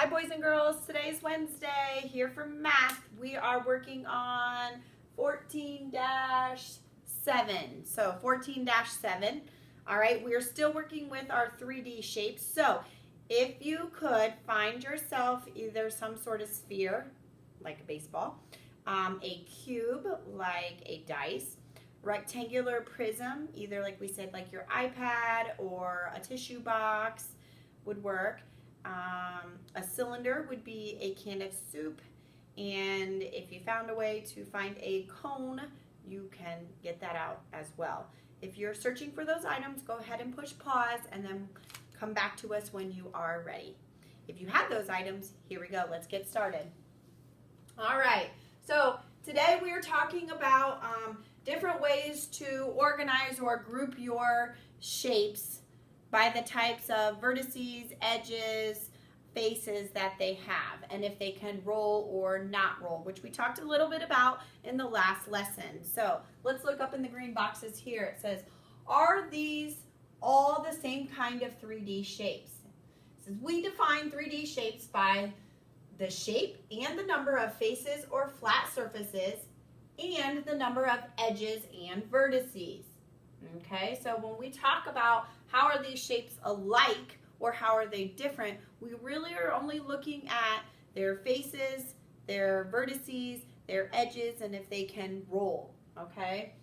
Hi boys and girls, today's Wednesday, here for math. We are working on 14-7. So 14-7. All right, we are still working with our 3D shapes. So if you could find yourself either some sort of sphere, like a baseball, a cube, like a dice, rectangular prism, either like we said, like your iPad or a tissue box would work. A cylinder would be a can of soup, and if you found a way to find a cone, you can get that out as well. If you're searching for those items, go ahead and push pause and then come back to us when you are ready. If you have those items, here we go. Let's get started. All right, so today we are talking about different ways to organize or group your shapes by the types of vertices, edges, faces that they have, and if they can roll or not roll, which we talked a little bit about in the last lesson. So let's look up in the green boxes here. It says, are these all the same kind of 3D shapes? It says, we define 3D shapes by the shape and the number of faces or flat surfaces and the number of edges and vertices. Okay, so when we talk about how are these shapes alike or how are they different, we really are only looking at their faces, their vertices, their edges, and if they can roll, okay?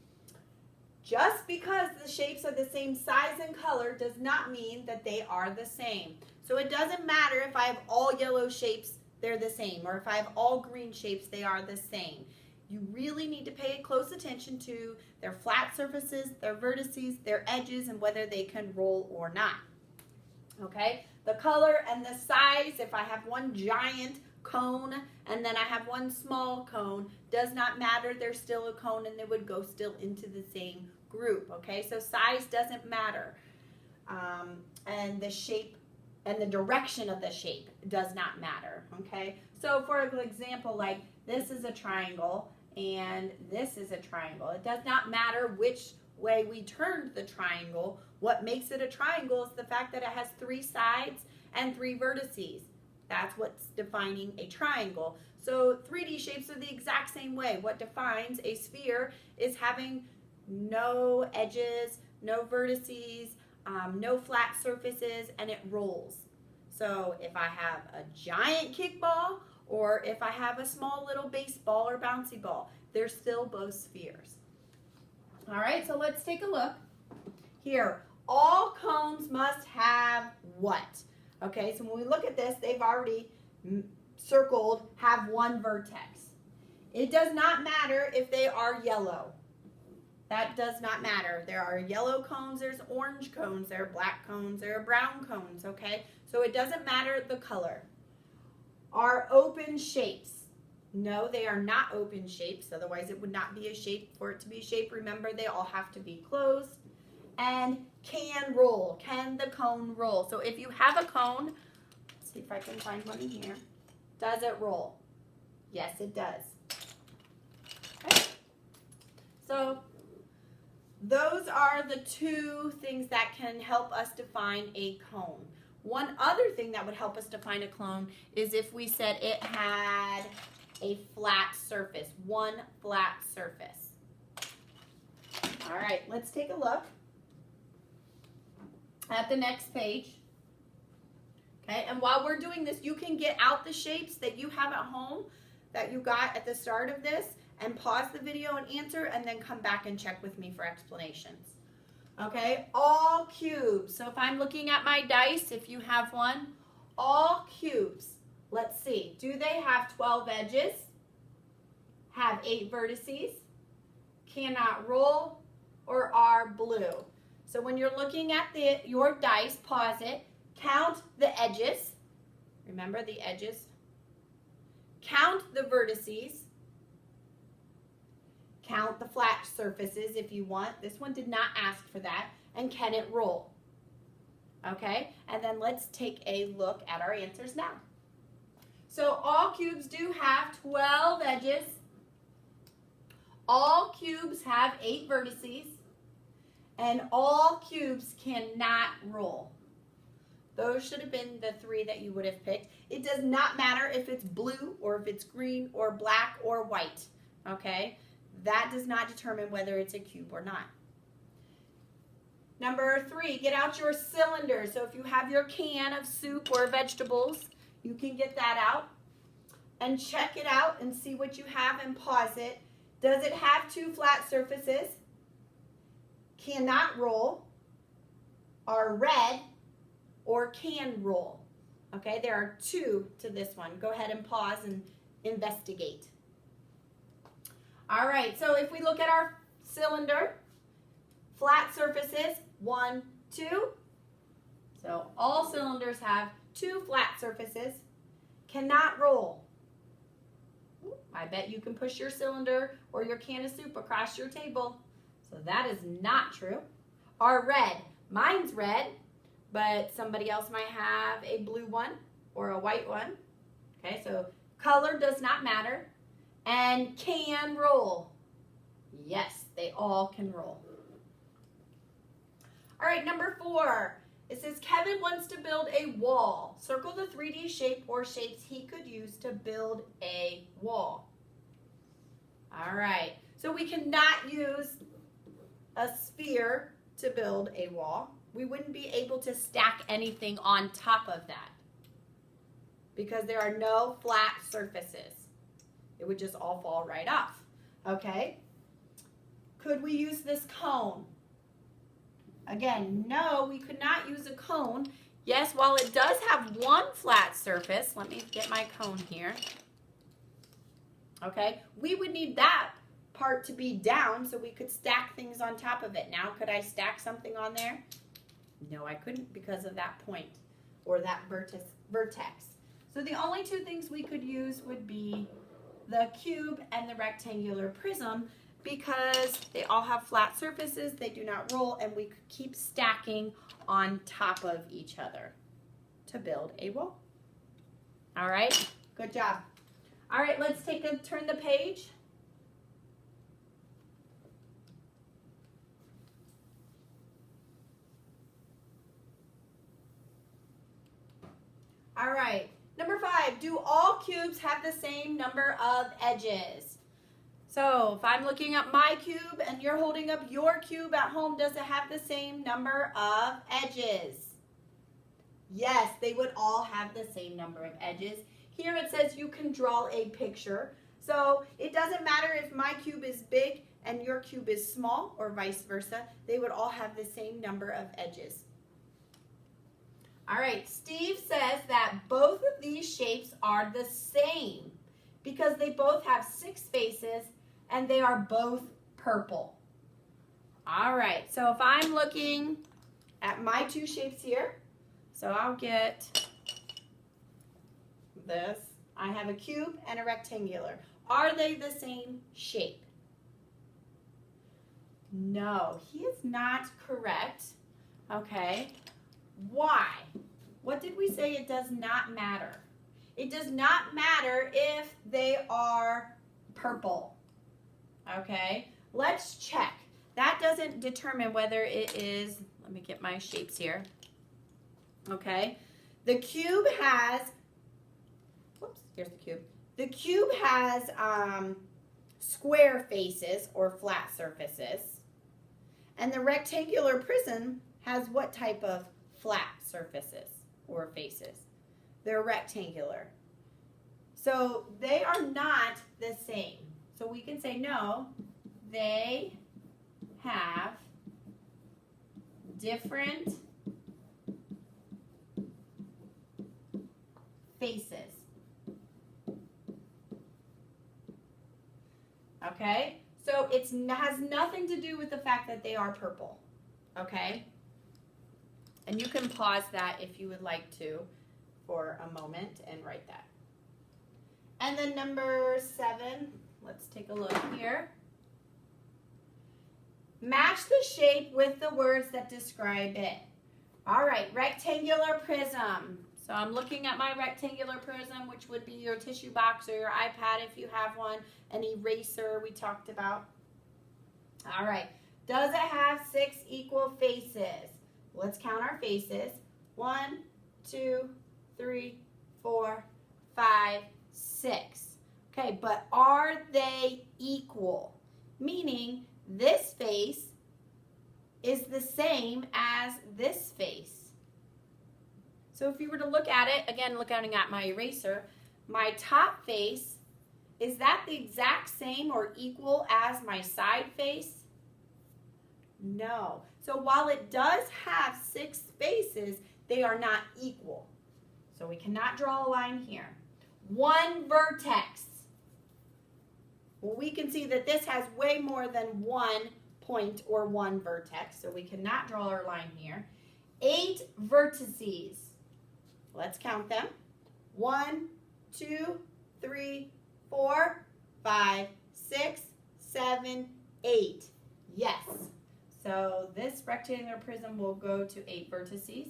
Just because the shapes are the same size and color does not mean that they are the same. So it doesn't matter if I have all yellow shapes, they're the same, or if I have all green shapes, they are the same. You really need to pay close attention to their flat surfaces, their vertices, their edges, and whether they can roll or not. Okay, the color and the size, if I have one giant cone and then I have one small cone, does not matter. They're still a cone and they would go still into the same group. Okay, so size doesn't matter. And the shape and the direction of the shape does not matter. Okay, so for example, like this is a triangle and this is a triangle. It does not matter which way we turned the triangle. What makes it a triangle is the fact that it has 3 sides and 3 vertices. That's what's defining a triangle. So 3D shapes are the exact same way. What defines a sphere is having no edges, no vertices, no flat surfaces, and it rolls. So if I have a giant kickball or if I have a small little baseball or bouncy ball, they're still both spheres. All right, so let's take a look. Here, all cones must have what? Okay, so when we look at this, they've already circled have one vertex. It does not matter if they are yellow. That does not matter. There are yellow cones, there's orange cones, there are black cones, there are brown cones, okay? So it doesn't matter the color. Are open shapes? No, they are not open shapes, otherwise it would not be a shape. For it to be a shape, remember, they all have to be closed. And can roll. Can the cone roll? So if you have a cone, let's see if I can find one in here. Does it roll? Yes, it does. Okay. So those are the 2 things that can help us define a cone. One other thing that would help us define a cone is if we said it had a flat surface, one flat surface. All right, let's take a look at the next page. Okay, and while we're doing this, you can get out the shapes that you have at home that you got at the start of this and pause the video and answer and then come back and check with me for explanations. Okay, all cubes. So if I'm looking at my dice, if you have one, all cubes. Let's see, do they have 12 edges? Have 8 vertices? Cannot roll? Or are blue? So when you're looking at your dice, pause it, count the edges. Remember the edges. Count the vertices. Count the flat surfaces if you want. This one did not ask for that. And can it roll? Okay, and then let's take a look at our answers now. So all cubes do have 12 edges. All cubes have 8 vertices. And all cubes cannot roll. Those should have been the 3 that you would have picked. It does not matter if it's blue or if it's green or black or white, okay? That does not determine whether it's a cube or not. Number 3, get out your cylinder. So if you have your can of soup or vegetables, you can get that out and check it out and see what you have and pause it. Does it have 2 flat surfaces? Cannot roll, are red, or can roll. Okay, there are 2 to this one. Go ahead and pause and investigate. All right, so if we look at our cylinder, flat surfaces, 1, 2. So all cylinders have 2 flat surfaces. Cannot roll. I bet you can push your cylinder or your can of soup across your table. So that is not true. Are red. Mine's red, but somebody else might have a blue one or a white one. Okay, so color does not matter. And can roll. Yes, they all can roll. All right, number 4. It says Kevin wants to build a wall. Circle the 3D shape or shapes he could use to build a wall. All right, so we cannot use a sphere to build a wall. We wouldn't be able to stack anything on top of that because there are no flat surfaces. It would just all fall right off, okay? Could we use this cone? Again, no, we could not use a cone. Yes, while it does have 1 flat surface, let me get my cone here. Okay, we would need that part to be down so we could stack things on top of it. Now, could I stack something on there? No, I couldn't because of that point or that vertex. So the only 2 things we could use would be the cube and the rectangular prism because they all have flat surfaces, they do not roll, and we could keep stacking on top of each other to build a wall. All right, good job. All right, let's turn the page. All right, number 5, do all cubes have the same number of edges? So if I'm looking at my cube and you're holding up your cube at home, does it have the same number of edges? Yes, they would all have the same number of edges. Here it says you can draw a picture. So it doesn't matter if my cube is big and your cube is small or vice versa. They would all have the same number of edges. All right, Steve says that both of these shapes are the same because they both have 6 faces and they are both purple. All right, so if I'm looking at my 2 shapes here, so I'll get this. I have a cube and a rectangular. Are they the same shape? No, he is not correct. Okay. Why? What did we say? It does not matter. It does not matter if they are purple. Okay, let's check. That doesn't determine whether it is, let me get my shapes here. Okay, the cube has, whoops, here's the cube. The cube has square faces or flat surfaces. And the rectangular prism has what type of flat surfaces or faces? They're rectangular. So they are not the same. So we can say no, they have different faces. Okay? So it has nothing to do with the fact that they are purple. Okay? And you can pause that if you would like to for a moment and write that. And then number 7, let's take a look here. Match the shape with the words that describe it. All right, rectangular prism. So I'm looking at my rectangular prism, which would be your tissue box or your iPad if you have one, an eraser we talked about. All right, does it have 6 equal faces? Let's count our faces. 1, 2, 3, 4, 5, 6. Okay, but are they equal? Meaning this face is the same as this face. So if you were to look at it, again, looking at my eraser, my top face, is that the exact same or equal as my side face? No. So while it does have 6 faces, they are not equal. So we cannot draw a line here. One vertex. Well, we can see that this has way more than one point or one vertex, so we cannot draw our line here. 8 vertices. Let's count them. 1, 2, 3, 4, 5, 6, 7, 8. Yes. So this rectangular prism will go to 8 vertices.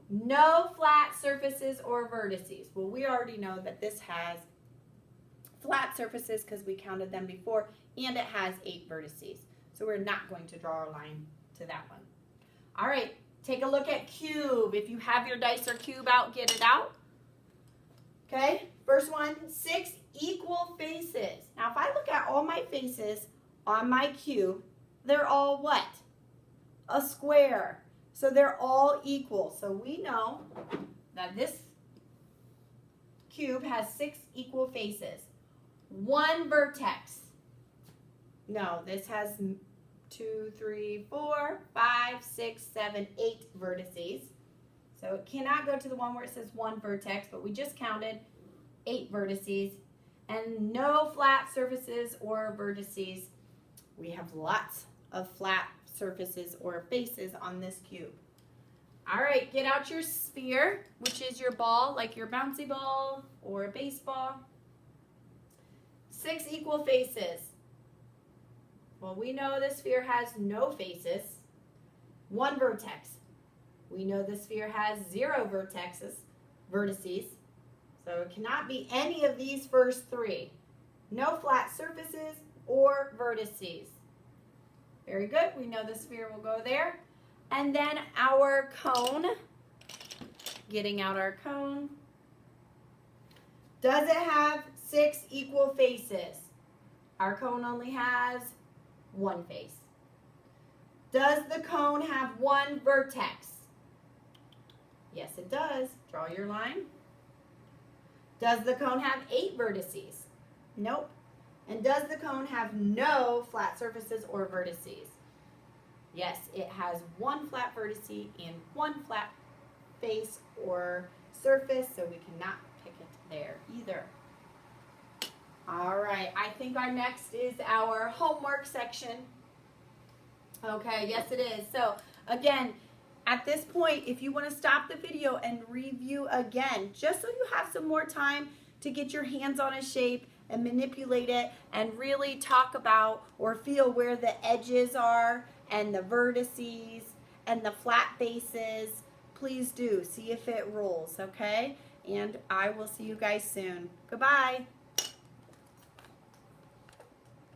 No flat surfaces or vertices. Well, we already know that this has flat surfaces because we counted them before, and it has 8 vertices. So we're not going to draw a line to that one. All right, take a look at cube. If you have your dice or cube out, get it out. Okay, first one, 6 equal faces. Now, if I look at all my faces on my cube, they're all what? A square. So they're all equal. So we know that this cube has 6 equal faces. 1 vertex. No, this has 2, 3, 4, 5, 6, 7, 8 vertices. So it cannot go to the one where it says 1 vertex, but we just counted 8 vertices. And no flat surfaces or vertices. We have lots of flat surfaces or faces on this cube. All right, get out your sphere, which is your ball, like your bouncy ball or a baseball. 6 equal faces. Well, we know the sphere has no faces. 1 vertex. We know the sphere has 0 vertices. So it cannot be any of these first 3. No flat surfaces or vertices. Very good. We know the sphere will go there. And then our cone. Getting out our cone. Does it have 6 equal faces? Our cone only has 1 face. Does the cone have 1 vertex? Yes, it does. Draw your line. Does the cone have 8 vertices? Nope. And does the cone have no flat surfaces or vertices? Yes, it has 1 flat vertice and 1 flat face or surface, so we cannot pick it there either. All right, I think our next is our homework section. Okay, yes it is. So again, at this point, if you want to stop the video and review again, just so you have some more time to get your hands on a shape and manipulate it and really talk about or feel where the edges are and the vertices and the flat faces, please do. See if it rolls, okay? And I will see you guys soon. Goodbye.